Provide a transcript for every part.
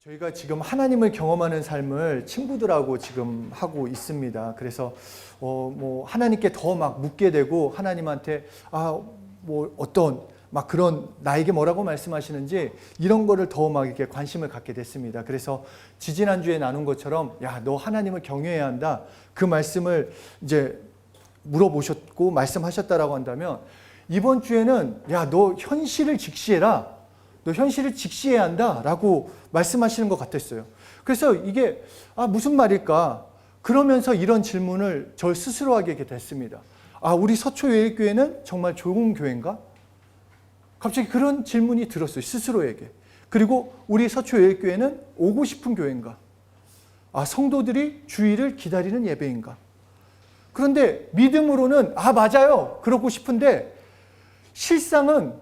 저희가 지금 하나님을 경험하는 삶을 친구들하고 지금 하고 있습니다. 그래서 뭐 하나님께 더 막 묻게 되고 하나님한테 뭐 어떤 막 그런 나에게 뭐라고 말씀하시는지 이런 거를 더 막 이렇게 관심을 갖게 됐습니다. 그래서 지지난주에 나눈 것처럼 야, 너 하나님을 경외해야 한다. 그 말씀을 이제 물어보셨고 말씀하셨다라고 한다면 이번 주에는 야, 너 현실을 직시해라. 너 현실을 직시해야 한다라고 말씀하시는 것 같았어요. 그래서 이게 무슨 말일까? 그러면서 이런 질문을 저 스스로 하게 됐습니다. 우리 서초예일교회는 정말 좋은 교회인가? 갑자기 그런 질문이 들었어요. 스스로에게. 그리고 우리 서초예일교회는 오고 싶은 교회인가? 성도들이 주일을 기다리는 예배인가? 그런데 믿음으로는 맞아요. 그러고 싶은데 실상은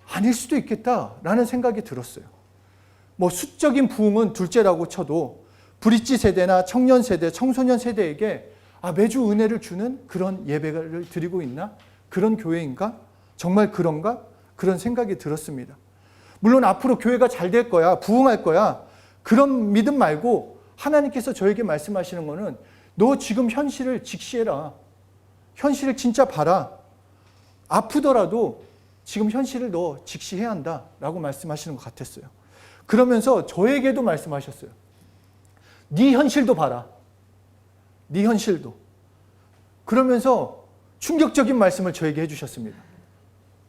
아닐 수도 있겠다라는 생각이 들었어요. 뭐 수적인 부흥은 둘째라고 쳐도 브릿지 세대나 청년 세대, 청소년 세대에게 매주 은혜를 주는 그런 예배를 드리고 있나? 그런 교회인가? 정말 그런가? 그런 생각이 들었습니다. 물론 앞으로 교회가 잘 될 거야, 부흥할 거야, 그런 믿음 말고 하나님께서 저에게 말씀하시는 거는 너 지금 현실을 직시해라. 현실을 진짜 봐라. 아프더라도 지금 현실을 너 직시해야 한다라고 말씀하시는 것 같았어요. 그러면서 저에게도 말씀하셨어요. 네 현실도 봐라. 네 현실도. 그러면서 충격적인 말씀을 저에게 해주셨습니다.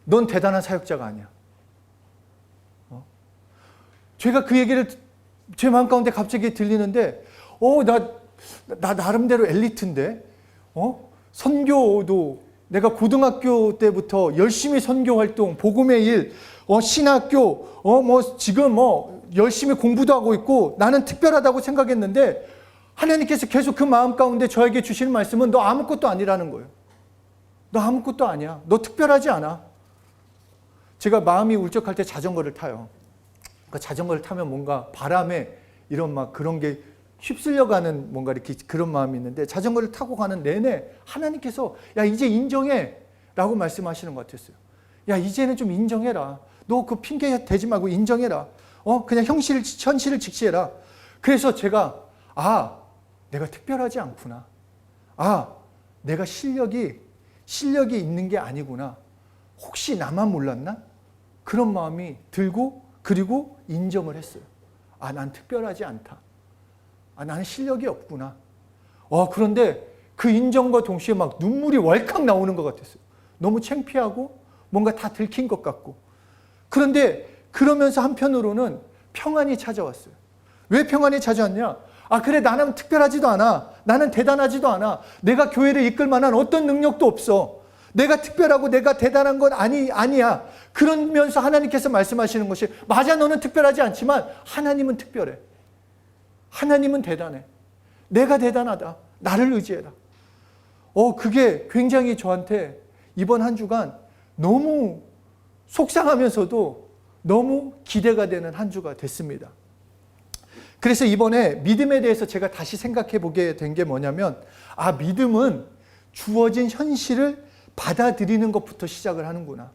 넌 대단한 사역자가 아니야. 제가 그 얘기를 제 마음 가운데 갑자기 들리는데 나 나름대로 엘리트인데 선교도 내가 고등학교 때부터 열심히 선교 활동, 복음의 일, 신학교, 지금 열심히 공부도 하고 있고 나는 특별하다고 생각했는데 하나님께서 계속 그 마음 가운데 저에게 주시는 말씀은 너 아무것도 아니라는 거예요. 너 아무것도 아니야. 너 특별하지 않아. 제가 마음이 울적할 때 자전거를 타요. 그러니까 자전거를 타면 뭔가 바람에 이런 막 그런 게 휩쓸려가는 뭔가 이렇게 그런 마음이 있는데 자전거를 타고 가는 내내 하나님께서 야 이제 인정해 라고 말씀하시는 것 같았어요. 야 이제는 좀 인정해라. 너 그 핑계 대지 말고 인정해라. 그냥 현실을 직시해라. 그래서 제가 내가 특별하지 않구나. 내가 실력이 있는 게 아니구나. 혹시 나만 몰랐나? 그런 마음이 들고 그리고 인정을 했어요. 난 특별하지 않다. 나는 실력이 없구나. 그런데 그 인정과 동시에 막 눈물이 왈칵 나오는 것 같았어요. 너무 창피하고 뭔가 다 들킨 것 같고. 그런데 그러면서 한편으로는 평안이 찾아왔어요. 왜 평안이 찾아왔냐? 그래 나는 특별하지도 않아. 나는 대단하지도 않아. 내가 교회를 이끌 만한 어떤 능력도 없어. 내가 특별하고 내가 대단한 건 아니야. 그러면서 하나님께서 말씀하시는 것이 맞아 너는 특별하지 않지만 하나님은 특별해. 하나님은 대단해. 내가 대단하다. 나를 의지해라. 그게 굉장히 저한테 이번 한 주간 너무 속상하면서도 너무 기대가 되는 한 주가 됐습니다. 그래서 이번에 믿음에 대해서 제가 다시 생각해 보게 된 게 뭐냐면 믿음은 주어진 현실을 받아들이는 것부터 시작을 하는구나.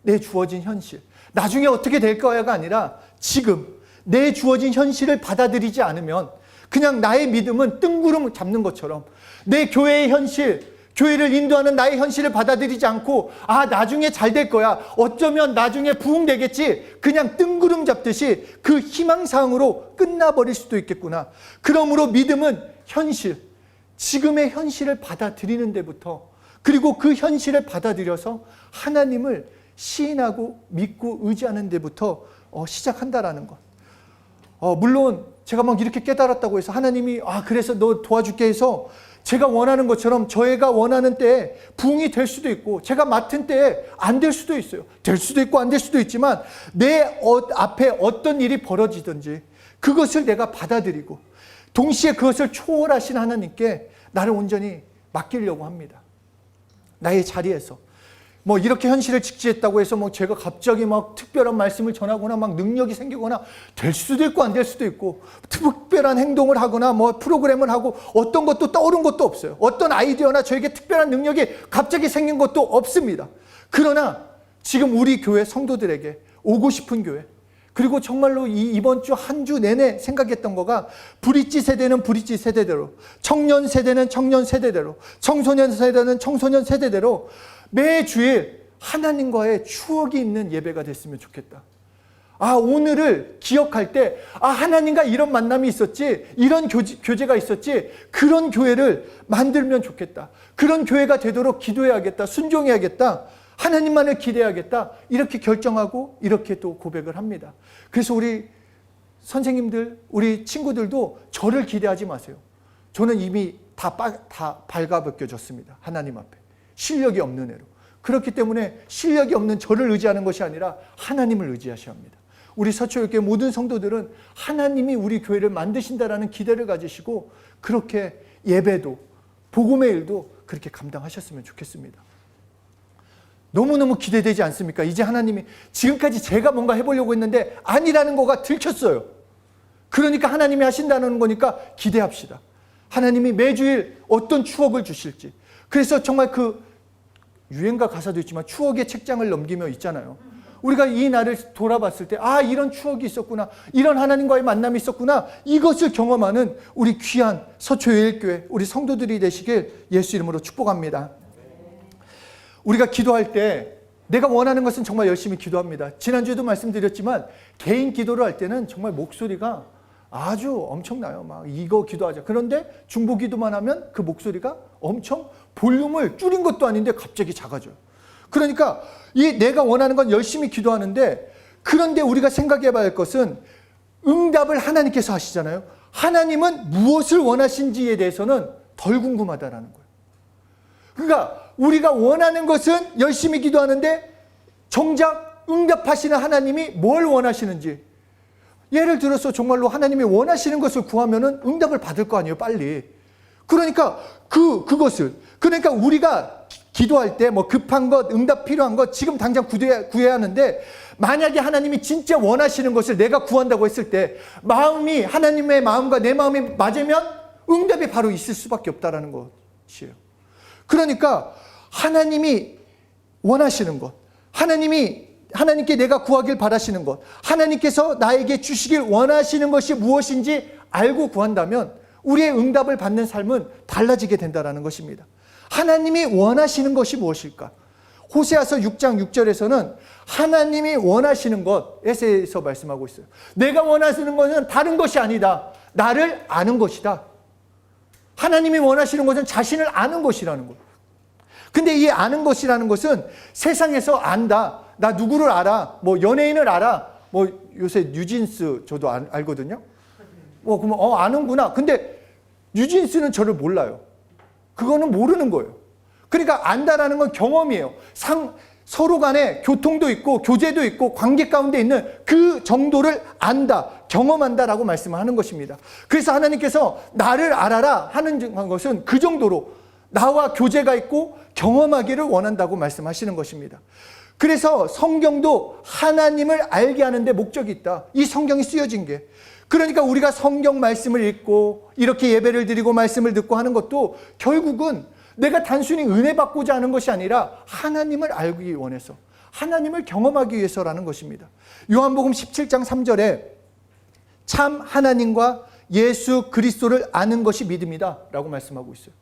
내 주어진 현실. 나중에 어떻게 될 거야가 아니라 지금 내 주어진 현실을 받아들이지 않으면 그냥 나의 믿음은 뜬구름 잡는 것처럼 내 교회의 현실, 교회를 인도하는 나의 현실을 받아들이지 않고 나중에 잘 될 거야. 어쩌면 나중에 부흥되겠지. 그냥 뜬구름 잡듯이 그 희망사항으로 끝나버릴 수도 있겠구나. 그러므로 믿음은 현실, 지금의 현실을 받아들이는 데부터 그리고 그 현실을 받아들여서 하나님을 시인하고 믿고 의지하는 데부터 시작한다라는 것. 물론 제가 막 이렇게 깨달았다고 해서 하나님이 그래서 너 도와줄게 해서 제가 원하는 것처럼 저희가 원하는 때에 부흥이 될 수도 있고 제가 맡은 때에 안 될 수도 있어요. 될 수도 있고 안 될 수도 있지만 내 앞에 어떤 일이 벌어지든지 그것을 내가 받아들이고 동시에 그것을 초월하신 하나님께 나를 온전히 맡기려고 합니다. 나의 자리에서. 이렇게 현실을 직시했다고 해서 제가 갑자기 막 특별한 말씀을 전하거나 막 능력이 생기거나 될 수도 있고 안 될 수도 있고 특별한 행동을 하거나 프로그램을 하고 어떤 것도 떠오른 것도 없어요. 어떤 아이디어나 저에게 특별한 능력이 갑자기 생긴 것도 없습니다. 그러나 지금 우리 교회 성도들에게 오고 싶은 교회 그리고 정말로 이번 주 한 주 내내 생각했던 거가 브릿지 세대는 브릿지 세대대로, 청년 세대는 청년 세대대로, 청소년 세대는 청소년 세대대로 매주일 하나님과의 추억이 있는 예배가 됐으면 좋겠다. 오늘을 기억할 때, 하나님과 이런 만남이 있었지, 이런 교제가 있었지, 그런 교회를 만들면 좋겠다. 그런 교회가 되도록 기도해야겠다. 순종해야겠다. 하나님만을 기대해야겠다. 이렇게 결정하고 이렇게 또 고백을 합니다. 그래서 우리 선생님들, 우리 친구들도 저를 기대하지 마세요. 저는 이미 다 발가벗겨졌습니다. 하나님 앞에. 실력이 없는 애로. 그렇기 때문에 실력이 없는 저를 의지하는 것이 아니라 하나님을 의지하셔야 합니다. 우리 서초교회 모든 성도들은 하나님이 우리 교회를 만드신다라는 기대를 가지시고 그렇게 예배도 복음의 일도 그렇게 감당하셨으면 좋겠습니다. 너무너무 기대되지 않습니까? 이제 하나님이 지금까지 제가 뭔가 해보려고 했는데 아니라는 거가 들켰어요. 그러니까 하나님이 하신다는 거니까 기대합시다. 하나님이 매주일 어떤 추억을 주실지. 그래서 정말 그 유행가 가사도 있지만 추억의 책장을 넘기며 있잖아요. 우리가 이 날을 돌아봤을 때 이런 추억이 있었구나, 이런 하나님과의 만남이 있었구나, 이것을 경험하는 우리 귀한 서초예일교회 우리 성도들이 되시길 예수 이름으로 축복합니다. 우리가 기도할 때 내가 원하는 것은 정말 열심히 기도합니다. 지난주에도 말씀드렸지만 개인 기도를 할 때는 정말 목소리가 아주 엄청나요. 막 이거 기도하자. 그런데 중보 기도만 하면 그 목소리가 엄청 볼륨을 줄인 것도 아닌데 갑자기 작아져요. 그러니까 내가 원하는 건 열심히 기도하는데, 그런데 우리가 생각해 봐야 할 것은 응답을 하나님께서 하시잖아요. 하나님은 무엇을 원하신지에 대해서는 덜 궁금하다라는 거예요. 그러니까 우리가 원하는 것은 열심히 기도하는데 정작 응답하시는 하나님이 뭘 원하시는지, 예를 들어서 정말로 하나님이 원하시는 것을 구하면은 응답을 받을 거 아니에요, 빨리. 그러니까 그러니까 우리가 기도할 때 급한 것, 응답 필요한 것 지금 당장 구해야 하는데, 만약에 하나님이 진짜 원하시는 것을 내가 구한다고 했을 때 마음이 하나님의 마음과 내 마음이 맞으면 응답이 바로 있을 수밖에 없다라는 것이에요. 그러니까 하나님이 원하시는 것, 하나님께 내가 구하길 바라시는 것, 하나님께서 나에게 주시길 원하시는 것이 무엇인지 알고 구한다면 우리의 응답을 받는 삶은 달라지게 된다는 것입니다. 하나님이 원하시는 것이 무엇일까? 호세아서 6장 6절에서는 하나님이 원하시는 것, 에세이에서 말씀하고 있어요. 내가 원하시는 것은 다른 것이 아니다. 나를 아는 것이다. 하나님이 원하시는 것은 자신을 아는 것이라는 거예요. 근데 이 아는 것이라는 것은 세상에서 안다. 나 누구를 알아. 연예인을 알아. 요새 뉴진스 저도 알거든요. 그러면 아는구나. 근데 뉴진스는 저를 몰라요. 그거는 모르는 거예요. 그러니까 안다라는 건 경험이에요. 서로 간에 교통도 있고 교제도 있고 관계 가운데 있는 그 정도를 안다, 경험한다라고 말씀하는 것입니다. 그래서 하나님께서 나를 알아라 하는 것은 그 정도로 나와 교제가 있고 경험하기를 원한다고 말씀하시는 것입니다. 그래서 성경도 하나님을 알게 하는 데 목적이 있다. 이 성경이 쓰여진 게. 그러니까 우리가 성경 말씀을 읽고 이렇게 예배를 드리고 말씀을 듣고 하는 것도 결국은 내가 단순히 은혜 받고자 하는 것이 아니라 하나님을 알기 원해서, 하나님을 경험하기 위해서라는 것입니다. 요한복음 17장 3절에 참 하나님과 예수 그리스도를 아는 것이 믿음이다 라고 말씀하고 있어요.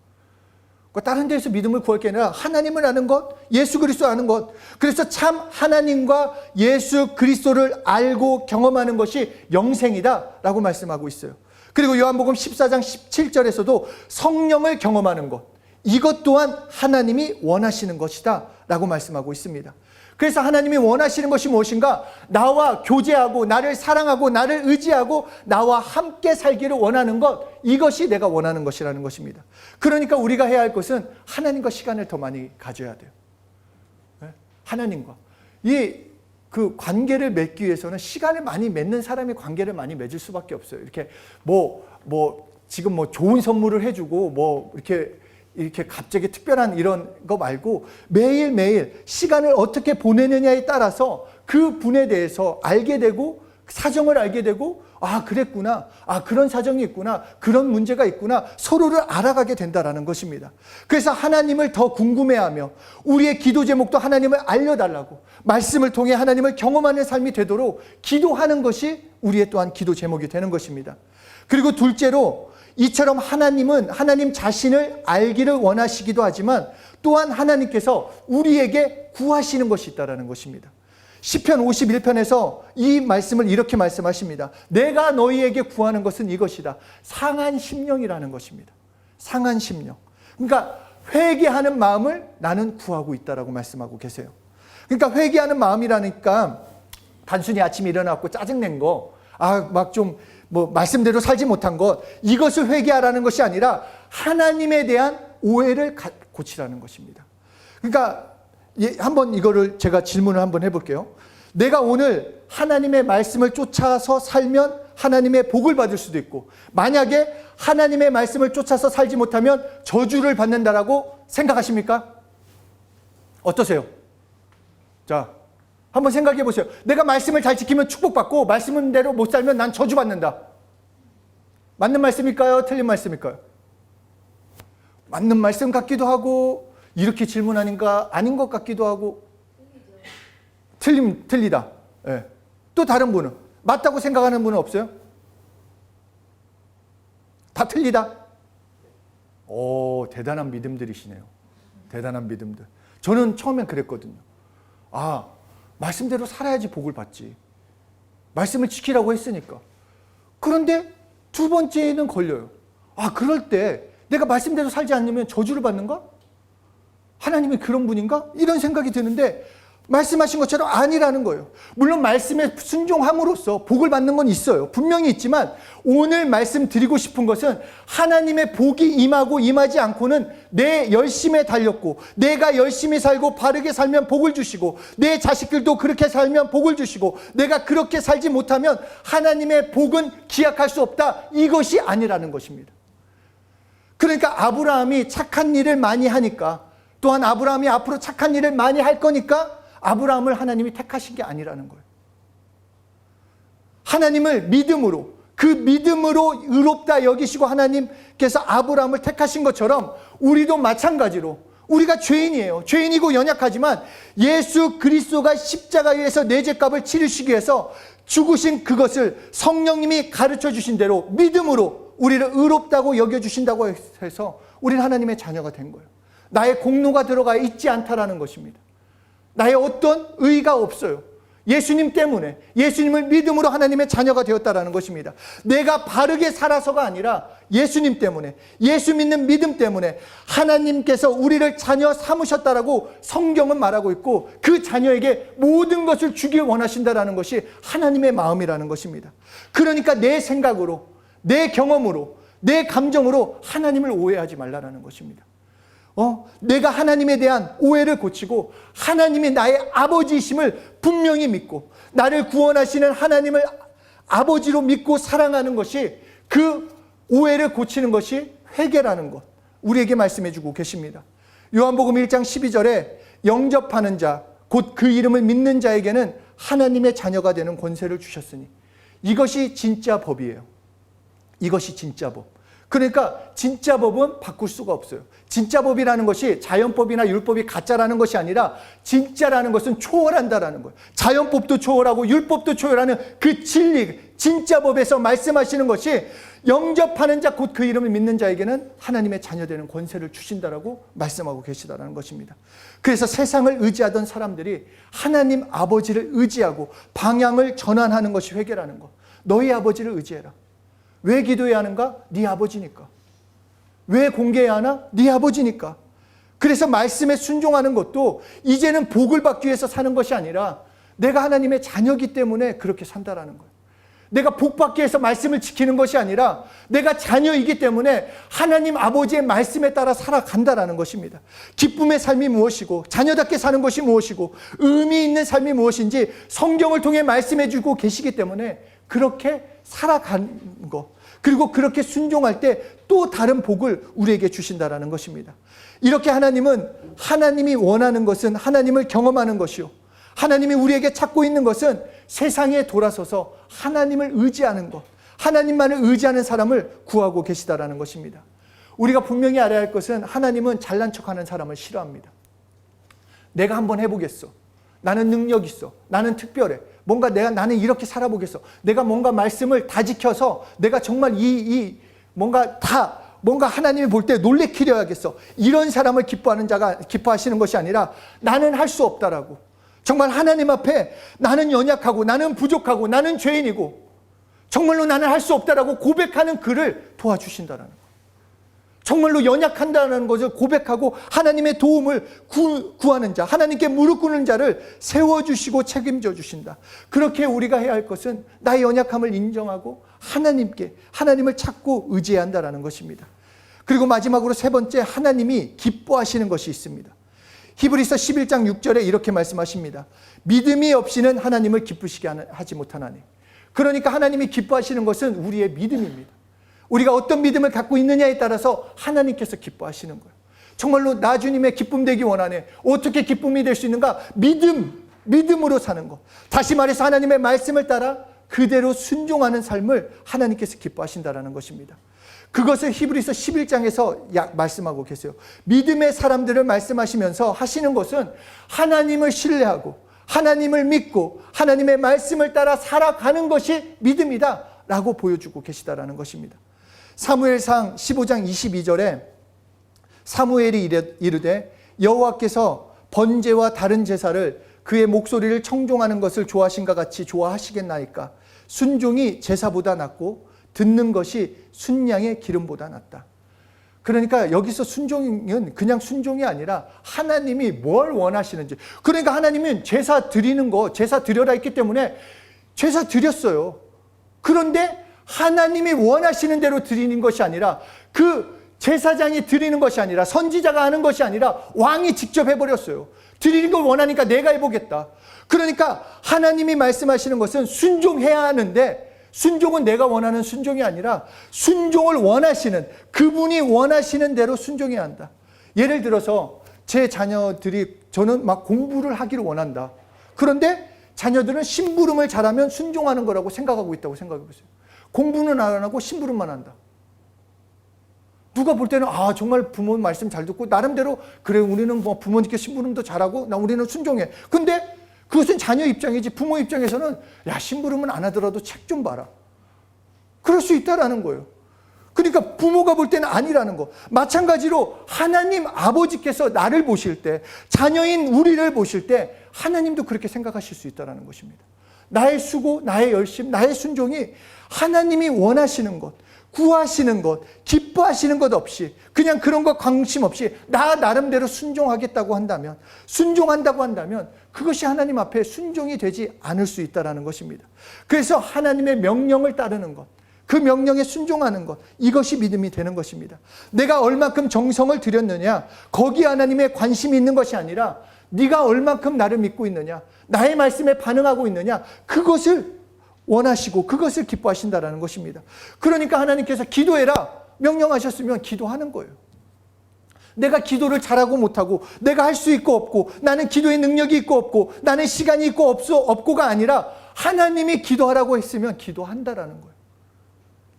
다른 데서 믿음을 구할 게 아니라 하나님을 아는 것, 예수 그리스도 아는 것. 그래서 참 하나님과 예수 그리스도를 알고 경험하는 것이 영생이다 라고 말씀하고 있어요. 그리고 요한복음 14장 17절에서도 성령을 경험하는 것, 이것 또한 하나님이 원하시는 것이다 라고 말씀하고 있습니다. 그래서 하나님이 원하시는 것이 무엇인가? 나와 교제하고 나를 사랑하고 나를 의지하고 나와 함께 살기를 원하는 것, 이것이 내가 원하는 것이라는 것입니다. 그러니까 우리가 해야 할 것은 하나님과 시간을 더 많이 가져야 돼요. 하나님과 그 관계를 맺기 위해서는 시간을 많이 맺는 사람이 관계를 많이 맺을 수밖에 없어요. 이렇게 지금 좋은 선물을 해주고 이렇게 갑자기 특별한 이런 거 말고 매일매일 시간을 어떻게 보내느냐에 따라서 그 분에 대해서 알게 되고 사정을 알게 되고, 아, 그랬구나. 아, 그런 사정이 있구나. 그런 문제가 있구나. 서로를 알아가게 된다라는 것입니다. 그래서 하나님을 더 궁금해하며 우리의 기도 제목도 하나님을 알려달라고, 말씀을 통해 하나님을 경험하는 삶이 되도록 기도하는 것이 우리의 또한 기도 제목이 되는 것입니다. 그리고 둘째로, 이처럼 하나님은 하나님 자신을 알기를 원하시기도 하지만 또한 하나님께서 우리에게 구하시는 것이 있다는 것입니다. 시편 51편에서 이 말씀을 이렇게 말씀하십니다. 내가 너희에게 구하는 것은 이것이다. 상한 심령이라는 것입니다. 상한 심령. 그러니까 회개하는 마음을 나는 구하고 있다라고 말씀하고 계세요. 그러니까 회개하는 마음이라니까 단순히 아침에 일어나고 짜증낸 거, 막 좀 말씀대로 살지 못한 것, 이것을 회개하라는 것이 아니라 하나님에 대한 오해를 고치라는 것입니다. 그러니까 한번 이거를 제가 질문을 한번 해볼게요. 내가 오늘 하나님의 말씀을 쫓아서 살면 하나님의 복을 받을 수도 있고, 만약에 하나님의 말씀을 쫓아서 살지 못하면 저주를 받는다라고 생각하십니까? 어떠세요? 자, 한번 생각해 보세요. 내가 말씀을 잘 지키면 축복받고 말씀대로 못 살면 난 저주받는다. 맞는 말씀일까요? 틀린 말씀일까요? 맞는 말씀 같기도 하고, 이렇게 질문하니까 아닌 것 같기도 하고. 틀리다. 네. 또 다른 분은? 맞다고 생각하는 분은 없어요? 다 틀리다? 오, 대단한 믿음들이시네요. 대단한 믿음들. 저는 처음엔 그랬거든요. 말씀대로 살아야지 복을 받지. 말씀을 지키라고 했으니까. 그런데 두 번째는 걸려요. 그럴 때 내가 말씀대로 살지 않으면 저주를 받는가? 하나님이 그런 분인가? 이런 생각이 드는데 말씀하신 것처럼 아니라는 거예요. 물론 말씀에 순종함으로써 복을 받는 건 있어요. 분명히 있지만 오늘 말씀드리고 싶은 것은 하나님의 복이 임하고 임하지 않고는 내 열심에 달렸고, 내가 열심히 살고 바르게 살면 복을 주시고, 내 자식들도 그렇게 살면 복을 주시고, 내가 그렇게 살지 못하면 하나님의 복은 기약할 수 없다. 이것이 아니라는 것입니다. 그러니까 아브라함이 착한 일을 많이 하니까, 또한 아브라함이 앞으로 착한 일을 많이 할 거니까 아브라함을 하나님이 택하신 게 아니라는 거예요. 하나님을 믿음으로, 그 믿음으로 의롭다 여기시고 하나님께서 아브라함을 택하신 것처럼 우리도 마찬가지로, 우리가 죄인이에요. 죄인이고 연약하지만 예수 그리스도가 십자가에서 내 죄값을 치르시기 위해서 죽으신 그것을 성령님이 가르쳐 주신 대로 믿음으로 우리를 의롭다고 여겨주신다고 해서 우리는 하나님의 자녀가 된 거예요. 나의 공로가 들어가 있지 않다라는 것입니다. 나의 어떤 의의가 없어요. 예수님 때문에, 예수님을 믿음으로 하나님의 자녀가 되었다라는 것입니다. 내가 바르게 살아서가 아니라 예수님 때문에, 예수 믿는 믿음 때문에 하나님께서 우리를 자녀 삼으셨다라고 성경은 말하고 있고, 그 자녀에게 모든 것을 주길 원하신다라는 것이 하나님의 마음이라는 것입니다. 그러니까 내 생각으로, 내 경험으로, 내 감정으로 하나님을 오해하지 말라라는 것입니다. 내가 하나님에 대한 오해를 고치고 하나님이 나의 아버지이심을 분명히 믿고 나를 구원하시는 하나님을 아버지로 믿고 사랑하는 것이, 그 오해를 고치는 것이 회개라는 것, 우리에게 말씀해 주고 계십니다. 요한복음 1장 12절에 영접하는 자, 곧 그 이름을 믿는 자에게는 하나님의 자녀가 되는 권세를 주셨으니, 이것이 진짜 법이에요. 이것이 진짜 법. 그러니까 진짜 법은 바꿀 수가 없어요. 진짜 법이라는 것이 자연법이나 율법이 가짜라는 것이 아니라, 진짜라는 것은 초월한다라는 거예요. 자연법도 초월하고 율법도 초월하는 그 진리, 진짜 법에서 말씀하시는 것이 영접하는 자, 곧 그 이름을 믿는 자에게는 하나님의 자녀되는 권세를 주신다라고 말씀하고 계시다라는 것입니다. 그래서 세상을 의지하던 사람들이 하나님 아버지를 의지하고 방향을 전환하는 것이 회개라는 것. 너희 아버지를 의지해라. 왜 기도해야 하는가? 네 아버지니까. 왜 공개해야 하나? 네 아버지니까. 그래서 말씀에 순종하는 것도 이제는 복을 받기 위해서 사는 것이 아니라 내가 하나님의 자녀이기 때문에 그렇게 산다라는 거예요. 내가 복 받기 위해서 말씀을 지키는 것이 아니라 내가 자녀이기 때문에 하나님 아버지의 말씀에 따라 살아간다라는 것입니다. 기쁨의 삶이 무엇이고 자녀답게 사는 것이 무엇이고 의미 있는 삶이 무엇인지 성경을 통해 말씀해 주고 계시기 때문에 그렇게 살아가는 것, 그리고 그렇게 순종할 때 또 다른 복을 우리에게 주신다라는 것입니다. 이렇게 하나님은, 하나님이 원하는 것은 하나님을 경험하는 것이요, 하나님이 우리에게 찾고 있는 것은 세상에 돌아서서 하나님을 의지하는 것, 하나님만을 의지하는 사람을 구하고 계시다라는 것입니다. 우리가 분명히 알아야 할 것은 하나님은 잘난 척하는 사람을 싫어합니다. 내가 한번 해보겠어. 나는 능력 있어. 나는 특별해. 나는 이렇게 살아보겠어. 내가 뭔가 말씀을 다 지켜서 내가 정말 뭔가 하나님이 볼 때 놀래키려 하겠어. 이런 사람을 기뻐하시는 것이 아니라 나는 할 수 없다라고. 정말 하나님 앞에 나는 연약하고 나는 부족하고 나는 죄인이고 정말로 나는 할 수 없다라고 고백하는 그를 도와주신다라는 거. 정말로 연약한다는 것을 고백하고 하나님의 도움을 구하는 자, 하나님께 무릎 꿇는 자를 세워주시고 책임져 주신다. 그렇게 우리가 해야 할 것은 나의 연약함을 인정하고 하나님을 찾고 의지해야 한다는 것입니다. 그리고 마지막으로 세 번째, 하나님이 기뻐하시는 것이 있습니다. 히브리서 11장 6절에 이렇게 말씀하십니다. 믿음이 없이는 하나님을 기쁘시게 하지 못하나니. 그러니까 하나님이 기뻐하시는 것은 우리의 믿음입니다. 우리가 어떤 믿음을 갖고 있느냐에 따라서 하나님께서 기뻐하시는 거예요. 정말로 나 주님의 기쁨 되기 원하네. 어떻게 기쁨이 될 수 있는가? 믿음으로 사는 것. 다시 말해서 하나님의 말씀을 따라 그대로 순종하는 삶을 하나님께서 기뻐하신다는 것입니다. 그것을 히브리서 11장에서 말씀하고 계세요. 믿음의 사람들을 말씀하시면서 하시는 것은 하나님을 신뢰하고 하나님을 믿고 하나님의 말씀을 따라 살아가는 것이 믿음이다 라고 보여주고 계시다라는 것입니다. 사무엘상 15장 22절에 사무엘이 이르되 여호와께서 번제와 다른 제사를 그의 목소리를 청종하는 것을 좋아하신가 같이 좋아하시겠나이까. 순종이 제사보다 낫고 듣는 것이 순양의 기름보다 낫다. 그러니까 여기서 순종은 그냥 순종이 아니라 하나님이 뭘 원하시는지. 그러니까 하나님은 제사 드려라 했기 때문에 제사 드렸어요. 그런데 하나님이 원하시는 대로 드리는 것이 아니라 그 제사장이 드리는 것이 아니라 선지자가 하는 것이 아니라 왕이 직접 해버렸어요. 드리는 걸 원하니까 내가 해보겠다. 그러니까 하나님이 말씀하시는 것은 순종해야 하는데 순종은 내가 원하는 순종이 아니라 순종을 원하시는 그분이 원하시는 대로 순종해야 한다. 예를 들어서 제 자녀들이 저는 막 공부를 하기를 원한다. 그런데 자녀들은 심부름을 잘하면 순종하는 거라고 생각하고 있다고 생각해 보세요. 공부는 안 하고 심부름만 한다. 누가 볼 때는 정말 부모 말씀 잘 듣고 나름대로 그래 우리는 뭐 부모님께 심부름도 잘하고 우리는 순종해. 근데 그것은 자녀 입장이지 부모 입장에서는 심부름은 안 하더라도 책 좀 봐라. 그럴 수 있다라는 거예요. 그러니까 부모가 볼 때는 아니라는 거. 마찬가지로 하나님 아버지께서 나를 보실 때 자녀인 우리를 보실 때 하나님도 그렇게 생각하실 수 있다라는 것입니다. 나의 수고, 나의 열심, 나의 순종이 하나님이 원하시는 것, 구하시는 것, 기뻐하시는 것 없이 그냥 그런 거 관심 없이 나 나름대로 순종한다고 한다면 그것이 하나님 앞에 순종이 되지 않을 수 있다는 것입니다. 그래서 하나님의 명령을 따르는 것, 그 명령에 순종하는 것, 이것이 믿음이 되는 것입니다. 내가 얼만큼 정성을 들였느냐, 거기에 하나님의 관심이 있는 것이 아니라 네가 얼만큼 나를 믿고 있느냐, 나의 말씀에 반응하고 있느냐, 그것을 원하시고 그것을 기뻐하신다는 것입니다. 그러니까 하나님께서 기도해라 명령하셨으면 기도하는 거예요. 내가 기도를 잘하고 못하고 내가 할 수 있고 없고 나는 기도의 능력이 있고 없고 나는 시간이 있고 없고가 아니라 하나님이 기도하라고 했으면 기도한다라는 거예요.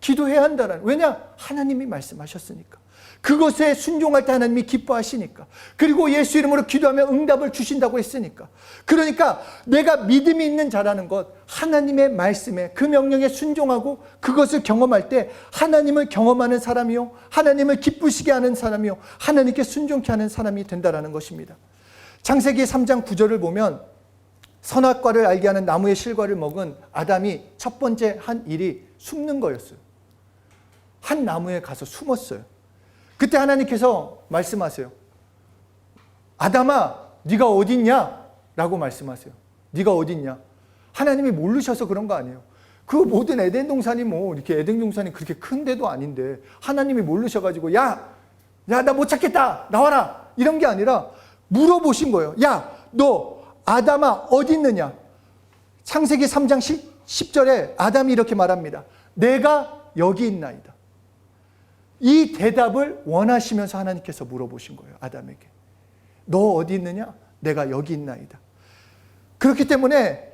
기도해야 한다라는. 왜냐? 하나님이 말씀하셨으니까. 그것에 순종할 때 하나님이 기뻐하시니까. 그리고 예수 이름으로 기도하면 응답을 주신다고 했으니까. 그러니까 내가 믿음이 있는 자라는 것, 하나님의 말씀에 그 명령에 순종하고 그것을 경험할 때 하나님을 경험하는 사람이요, 하나님을 기쁘시게 하는 사람이요, 하나님께 순종케 하는 사람이 된다라는 것입니다. 창세기 3장 9절을 보면 선악과를 알게 하는 나무의 실과를 먹은 아담이 첫 번째 한 일이 숨는 거였어요. 한 나무에 가서 숨었어요. 그때 하나님께서 말씀하세요. 아담아, 네가 어디 있냐? 라고 말씀하세요. 네가 어디 있냐? 하나님이 모르셔서 그런 거 아니에요. 그 모든 에덴 동산이 이렇게 에덴 동산이 그렇게 큰 데도 아닌데 하나님이 모르셔가지고 야, 나 못 찾겠다. 나와라. 이런 게 아니라 물어보신 거예요. 야, 너 아담아 어디 있느냐? 창세기 3장 10절에 아담이 이렇게 말합니다. 내가 여기 있나이다. 이 대답을 원하시면서 하나님께서 물어보신 거예요. 아담에게. 너 어디 있느냐? 내가 여기 있나이다. 그렇기 때문에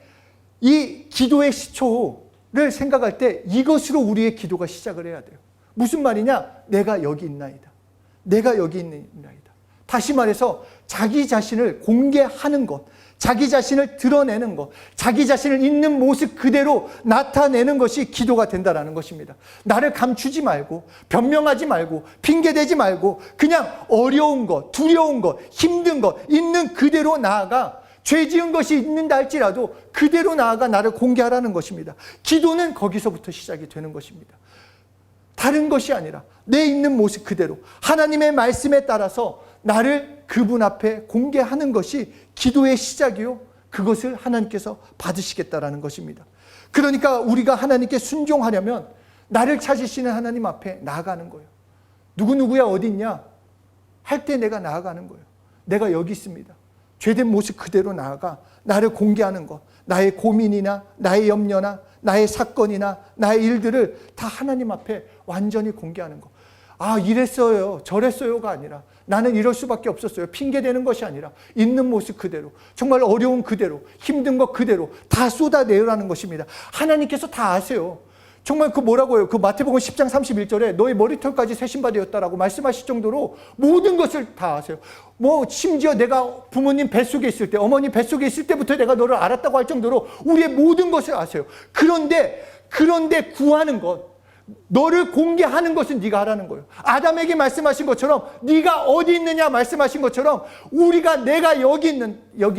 이 기도의 시초를 생각할 때 이것으로 우리의 기도가 시작을 해야 돼요. 무슨 말이냐? 내가 여기 있나이다. 내가 여기 있나이다. 다시 말해서 자기 자신을 공개하는 것, 자기 자신을 드러내는 것, 자기 자신을 있는 모습 그대로 나타내는 것이 기도가 된다는 것입니다. 나를 감추지 말고, 변명하지 말고, 핑계대지 말고, 그냥 어려운 것, 두려운 것, 힘든 것, 있는 그대로 나아가, 죄 지은 것이 있는다 할지라도 그대로 나아가 나를 공개하라는 것입니다. 기도는 거기서부터 시작이 되는 것입니다. 다른 것이 아니라 내 있는 모습 그대로 하나님의 말씀에 따라서 나를 그분 앞에 공개하는 것이 기도의 시작이요, 그것을 하나님께서 받으시겠다라는 것입니다. 그러니까 우리가 하나님께 순종하려면 나를 찾으시는 하나님 앞에 나아가는 거예요. 누구누구야 어디 있냐 할 때 내가 나아가는 거예요. 내가 여기 있습니다. 죄된 모습 그대로 나아가 나를 공개하는 것, 나의 고민이나 나의 염려나 나의 사건이나 나의 일들을 다 하나님 앞에 완전히 공개하는 것. 아, 이랬어요, 저랬어요가 아니라 나는 이럴 수밖에 없었어요. 핑계대는 것이 아니라 있는 모습 그대로, 정말 어려운 그대로, 힘든 것 그대로 다 쏟아내라는 것입니다. 하나님께서 다 아세요. 정말 그 뭐라고요? 그 마태복음 10장 31절에 너희 머리털까지 새 신발이었다라고 말씀하실 정도로 모든 것을 다 아세요. 뭐 심지어 내가 부모님 뱃속에 있을 때, 어머니 뱃속에 있을 때부터 내가 너를 알았다고 할 정도로 우리의 모든 것을 아세요. 그런데 구하는 것, 너를 공개하는 것은 네가 하라는 거예요. 아담에게 말씀하신 것처럼 네가 어디 있느냐 말씀하신 것처럼 우리가 내가 여기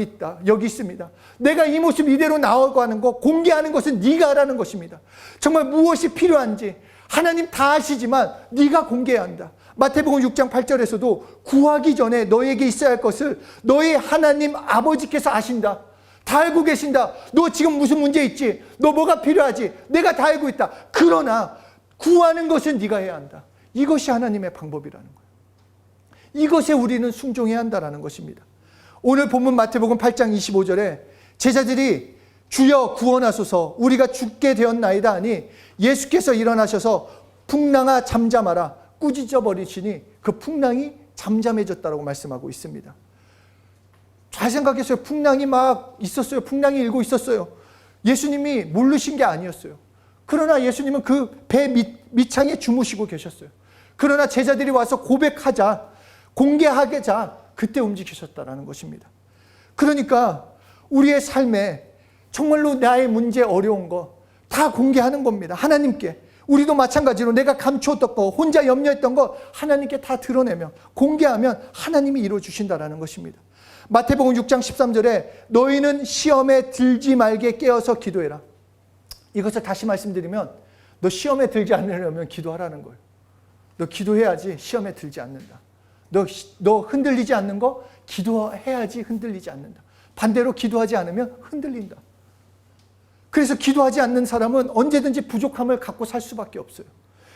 있다, 여기 있습니다. 내가 이 모습 이대로 나아가는 것, 공개하는 것은 네가 하라는 것입니다. 정말 무엇이 필요한지 하나님 다 아시지만 네가 공개해야 한다. 마태복음 6장 8절에서도 구하기 전에 너에게 있어야 할 것을 너의 하나님 아버지께서 아신다. 다 알고 계신다. 너 지금 무슨 문제 있지? 너 뭐가 필요하지? 내가 다 알고 있다. 그러나 구하는 것은 네가 해야 한다. 이것이 하나님의 방법이라는 거예요. 이것에 우리는 순종해야 한다는 것입니다. 오늘 본문 마태복음 8장 25절에 제자들이 주여 구원하소서 우리가 죽게 되었나이다 하니 예수께서 일어나셔서 풍랑아 잠잠하라 꾸짖어 버리시니 그 풍랑이 잠잠해졌다고 말씀하고 있습니다. 잘 생각했어요. 풍랑이 막 있었어요. 풍랑이 일고 있었어요. 예수님이 모르신 게 아니었어요. 그러나 예수님은 그 배 밑창에 주무시고 계셨어요. 그러나 제자들이 와서 고백하자, 공개하자, 그때 움직이셨다는 것입니다. 그러니까 우리의 삶에 정말로 나의 문제, 어려운 거 다 공개하는 겁니다. 하나님께. 우리도 마찬가지로 내가 감추었던 거, 혼자 염려했던 거 하나님께 다 드러내면, 공개하면 하나님이 이루어주신다는 것입니다. 마태복음 6장 13절에 너희는 시험에 들지 말게 깨어서 기도해라. 이것을 다시 말씀드리면 너 시험에 들지 않으려면 기도하라는 거예요. 너 기도해야지 시험에 들지 않는다. 너 흔들리지 않는 거 기도해야지 흔들리지 않는다. 반대로 기도하지 않으면 흔들린다. 그래서 기도하지 않는 사람은 언제든지 부족함을 갖고 살 수밖에 없어요.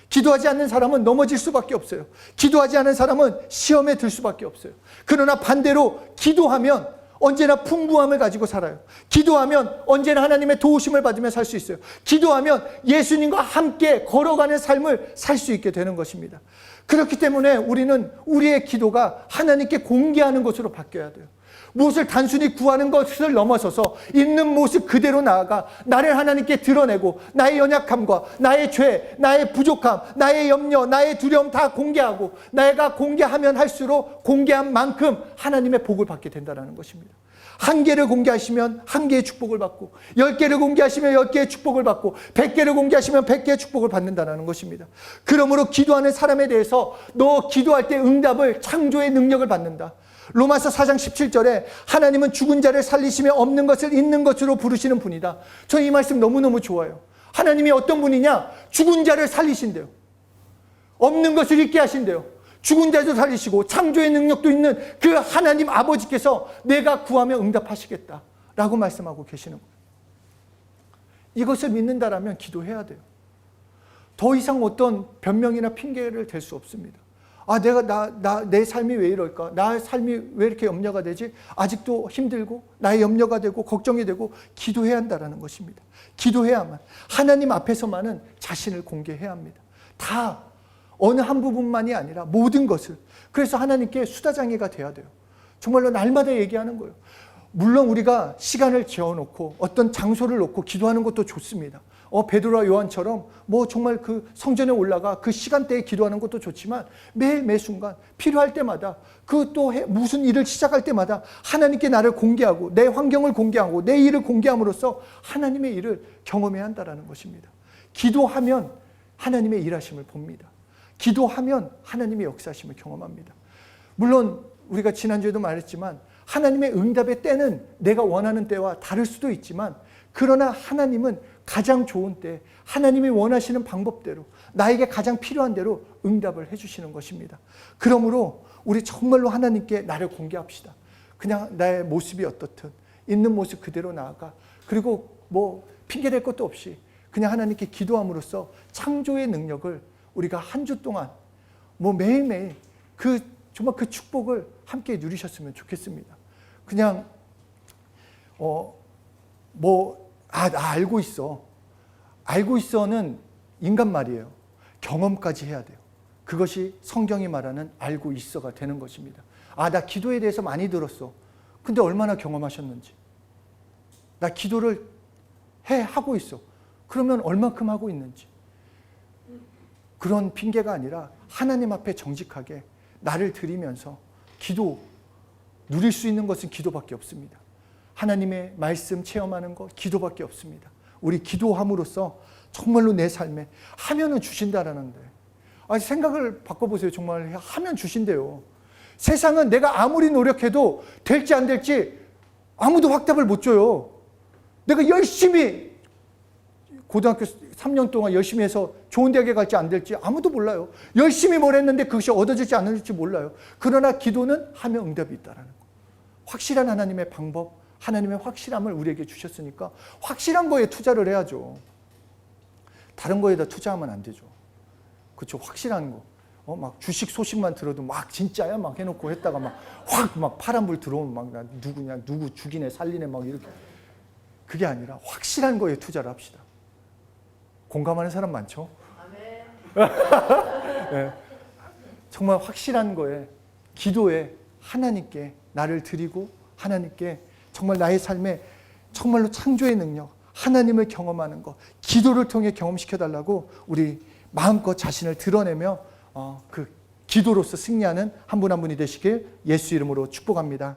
기도하지 않는 사람은 넘어질 수밖에 없어요. 기도하지 않는 사람은 시험에 들 수밖에 없어요. 그러나 반대로 기도하면 언제나 풍부함을 가지고 살아요. 기도하면 언제나 하나님의 도우심을 받으며 살 수 있어요. 기도하면 예수님과 함께 걸어가는 삶을 살 수 있게 되는 것입니다. 그렇기 때문에 우리는 우리의 기도가 하나님께 공개하는 것으로 바뀌어야 돼요. 무엇을 단순히 구하는 것을 넘어서서 있는 모습 그대로 나아가 나를 하나님께 드러내고 나의 연약함과 나의 죄, 나의 부족함, 나의 염려, 나의 두려움 다 공개하고 내가 공개하면 할수록 공개한 만큼 하나님의 복을 받게 된다는 것입니다. 한 개를 공개하시면 한 개의 축복을 받고 10개를 공개하시면 10개의 축복을 받고 100개를 공개하시면 100개의 축복을 받는다는 것입니다. 그러므로 기도하는 사람에 대해서 너 기도할 때 응답을 창조의 능력을 받는다. 로마서 4장 17절에 하나님은 죽은 자를 살리시며 없는 것을 있는 것으로 부르시는 분이다. 저는 이 말씀 너무너무 좋아요. 하나님이 어떤 분이냐? 죽은 자를 살리신대요. 없는 것을 있게 하신대요. 죽은 자도 살리시고 창조의 능력도 있는 그 하나님 아버지께서 내가 구하면 응답하시겠다라고 말씀하고 계시는 거예요. 이것을 믿는다라면 기도해야 돼요. 더 이상 어떤 변명이나 핑계를 댈 수 없습니다. 아, 내 삶이 왜 이럴까? 나의 삶이 왜 이렇게 염려가 되지? 아직도 힘들고, 나의 염려가 되고, 걱정이 되고, 기도해야 한다는 것입니다. 기도해야만. 하나님 앞에서만은 자신을 공개해야 합니다. 다, 어느 한 부분만이 아니라 모든 것을. 그래서 하나님께 수다장이가 돼야 돼요. 정말로 날마다 얘기하는 거예요. 물론 우리가 시간을 재어놓고 어떤 장소를 놓고 기도하는 것도 좋습니다. 베드로와 요한처럼 뭐 정말 그 성전에 올라가 그 시간대에 기도하는 것도 좋지만 매일 매 순간 필요할 때마다 그 또 무슨 일을 시작할 때마다 하나님께 나를 공개하고 내 환경을 공개하고 내 일을 공개함으로써 하나님의 일을 경험해야 한다는 것입니다. 기도하면 하나님의 일하심을 봅니다. 기도하면 하나님의 역사하심을 경험합니다. 물론 우리가 지난주에도 말했지만 하나님의 응답의 때는 내가 원하는 때와 다를 수도 있지만 그러나 하나님은 가장 좋은 때 하나님이 원하시는 방법대로 나에게 가장 필요한 대로 응답을 해주시는 것입니다. 그러므로 우리 정말로 하나님께 나를 공개합시다. 그냥 나의 모습이 어떻든 있는 모습 그대로 나아가 그리고 뭐 핑계댈 것도 없이 그냥 하나님께 기도함으로써 창조의 능력을 우리가 한 주 동안 뭐 매일매일 정말 그 축복을 함께 누리셨으면 좋겠습니다. 그냥 나 알고 있어. 알고 있어는 인간 말이에요. 경험까지 해야 돼요. 그것이 성경이 말하는 알고 있어가 되는 것입니다. 나 기도에 대해서 많이 들었어. 근데 얼마나 경험하셨는지. 나 기도를 하고 있어. 그러면 얼마큼 하고 있는지. 그런 핑계가 아니라 하나님 앞에 정직하게 나를 드리면서 누릴 수 있는 것은 기도밖에 없습니다. 하나님의 말씀 체험하는 것 기도밖에 없습니다. 우리 기도함으로써 정말로 내 삶에 하면은 주신다라는데 생각을 바꿔보세요. 정말 하면 주신대요. 세상은 내가 아무리 노력해도 될지 안 될지 아무도 확답을 못 줘요. 내가 열심히 고등학교 3년 동안 열심히 해서 좋은 대학에 갈지 안 될지 아무도 몰라요. 열심히 뭘 했는데 그것이 얻어질지 안 얻어질지 몰라요. 그러나 기도는 하면 응답이 있다라는 거. 확실한 하나님의 방법, 하나님의 확실함을 우리에게 주셨으니까 확실한 거에 투자를 해야죠. 다른 거에다 투자하면 안 되죠. 그렇죠. 확실한 거. 막 주식 소식만 들어도 막 진짜야 막 해놓고 했다가 막 파란불 들어오면 막 나 누구 죽이네 살리네 막 이렇게. 그게 아니라 확실한 거에 투자를 합시다. 공감하는 사람 많죠? 네. 정말 확실한 거에 기도에 하나님께 나를 드리고 하나님께 정말 나의 삶에 정말로 창조의 능력 하나님을 경험하는 것 기도를 통해 경험시켜달라고 우리 마음껏 자신을 드러내며 그 기도로서 승리하는 한 분 한 분이 되시길 예수 이름으로 축복합니다.